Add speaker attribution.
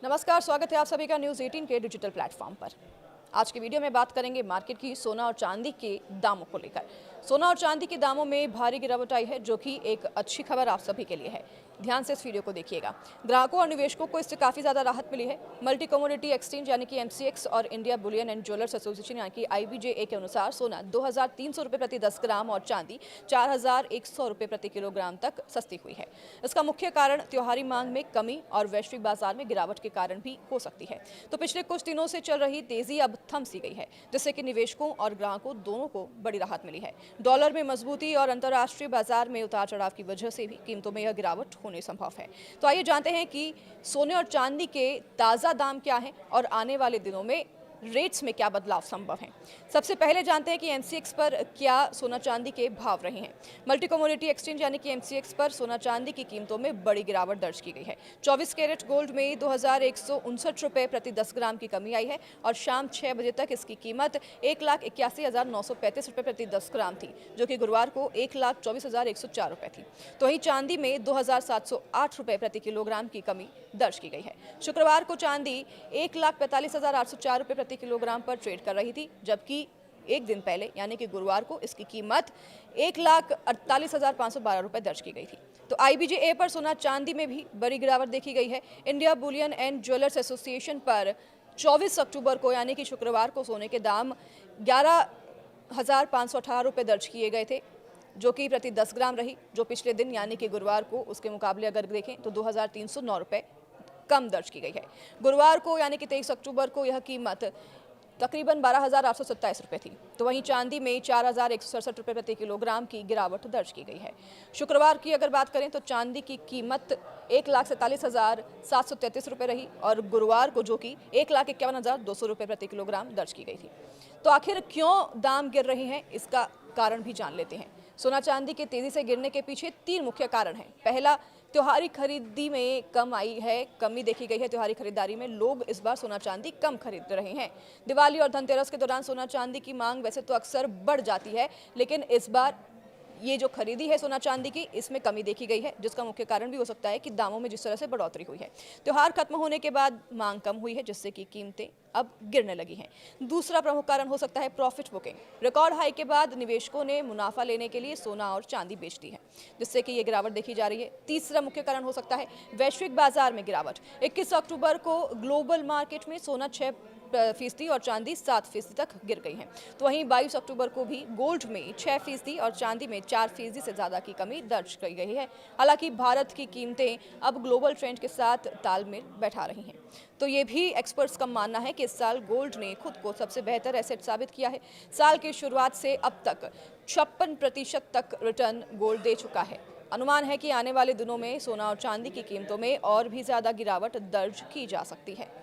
Speaker 1: नमस्कार, स्वागत है आप सभी का न्यूज़ 18 के डिजिटल प्लेटफॉर्म पर। आज की वीडियो में बात करेंगे मार्केट की सोना और चांदी के दामों को लेकर। सोना और चांदी के दामों में भारी गिरावट आई है, जो कि एक अच्छी खबर आप सभी के लिए है। ध्यान से इस वीडियो को देखिएगा। ग्राहकों और निवेशकों को इससे काफ़ी ज़्यादा राहत मिली है। मल्टी कमोडिटी एक्सचेंज यानी कि एमसीएक्स और India Boolean and jewellers association यानी कि आईबीजेए के अनुसार सोना 2300 रुपये प्रति 10 ग्राम और चांदी 4100 रुपये प्रति किलोग्राम तक सस्ती हुई है। इसका मुख्य कारण त्योहारी मांग में कमी और वैश्विक बाजार में गिरावट के कारण भी हो सकती है। तो पिछले कुछ दिनों से चल रही तेजी अब थम सी गई है, जिससे कि निवेशकों और ग्राहकों दोनों को बड़ी राहत मिली है। डॉलर में मजबूती और अंतर्राष्ट्रीय बाजार में उतार चढ़ाव की वजह से भी कीमतों में यह गिरावट होने संभव है। तो आइए जानते हैं कि सोने और चांदी के ताज़ा दाम क्या हैं और आने वाले दिनों में रेट्स में क्या बदलाव संभव है। सबसे पहले जानते हैं कि एमसीएक्स पर क्या सोना चांदी के भाव रहे हैं। मल्टी कमोडिटी एक्सचेंज यानी कि एमसीएक्स पर सोना चांदी की कीमतों में बड़ी गिरावट दर्ज की गई है। 24 कैरेट गोल्ड में 2159 रुपये प्रति 10 ग्राम की कमी आई है और शाम 6 बजे तक इसकी कीमत 1,81,935 रुपये प्रति 10 ग्राम थी, जो कि गुरुवार को 1,24,104 रुपये थी। तो वहीं चांदी में 2,708 रुपये प्रति किलोग्राम की कमी दर्ज की गई है। शुक्रवार को चांदी 1,45,804 रुपये प्रति किलोग्राम पर ट्रेड कर रही थी, जबकि एक दिन पहले यानी कि गुरुवार को इसकी कीमत 1,48,512 रुपये दर्ज की गई थी। तो आईबीजेए पर सोना चांदी में भी बड़ी गिरावट देखी गई है। India Boolean and jewellers association पर 24 अक्टूबर को यानी कि शुक्रवार को सोने के दाम 11,518 रुपये दर्ज किए गए थे, जो कि प्रति 10 ग्राम रही, जो पिछले दिन यानी कि गुरुवार को उसके मुकाबले अगर देखें तो 2,309 रुपये कम दर्ज की गई है। गुरुवार को यानी कि 23 अक्टूबर को यह कीमत तकरीबन 12,827 रुपये थी। तो वहीं चांदी में 4,167 रुपये प्रति किलोग्राम की गिरावट दर्ज की गई है। शुक्रवार की अगर बात करें तो चांदी की कीमत 1,47,733 रुपये रही और गुरुवार को जो कि 1,51,200 रुपये प्रति किलोग्राम दर्ज की गई थी। तो आखिर क्यों दाम गिर रहे हैं, इसका कारण भी जान लेते हैं। सोना चांदी के तेजी से गिरने के पीछे 3 मुख्य कारण हैं। पहला, त्योहारी खरीदी में कमी देखी गई है। त्योहारी खरीदारी में लोग इस बार सोना चांदी कम खरीद रहे हैं। दिवाली और धनतेरस के दौरान सोना चांदी की मांग वैसे तो अक्सर बढ़ जाती है, लेकिन इस बार ये जो खरीदी है सोना चांदी की, इसमें कमी देखी गई है, जिसका मुख्य कारण भी हो सकता है कि दामों में जिस तरह से बढ़ोतरी हुई है। त्योहार खत्म होने के बाद मांग कम हुई है, जिससे कि कीमतें अब गिरने लगी हैं। दूसरा प्रमुख कारण हो सकता है प्रॉफिट बुकिंग। रिकॉर्ड हाई के बाद निवेशकों ने मुनाफा लेने के लिए सोना और चांदी बेच दी है, जिससे कि ये गिरावट देखी जा रही है। तीसरा मुख्य कारण हो सकता है वैश्विक बाजार में गिरावट। 21 अक्टूबर को ग्लोबल मार्केट में सोना 6% और चांदी 7% तक गिर गई है। तो वहीं 22 अक्टूबर को भी गोल्ड में 6% और चांदी में 4% से ज़्यादा की कमी दर्ज की गई है। हालांकि भारत की कीमतें अब ग्लोबल ट्रेंड के साथ तालमेल बैठा रही हैं। तो ये भी एक्सपर्ट्स का मानना है कि इस साल गोल्ड ने खुद को सबसे बेहतर एसेट साबित किया है। साल की शुरुआत से अब तक 56% तक रिटर्न गोल्ड दे चुका है। अनुमान है कि आने वाले दिनों में सोना और चांदी की कीमतों में और भी ज़्यादा गिरावट दर्ज की जा सकती है।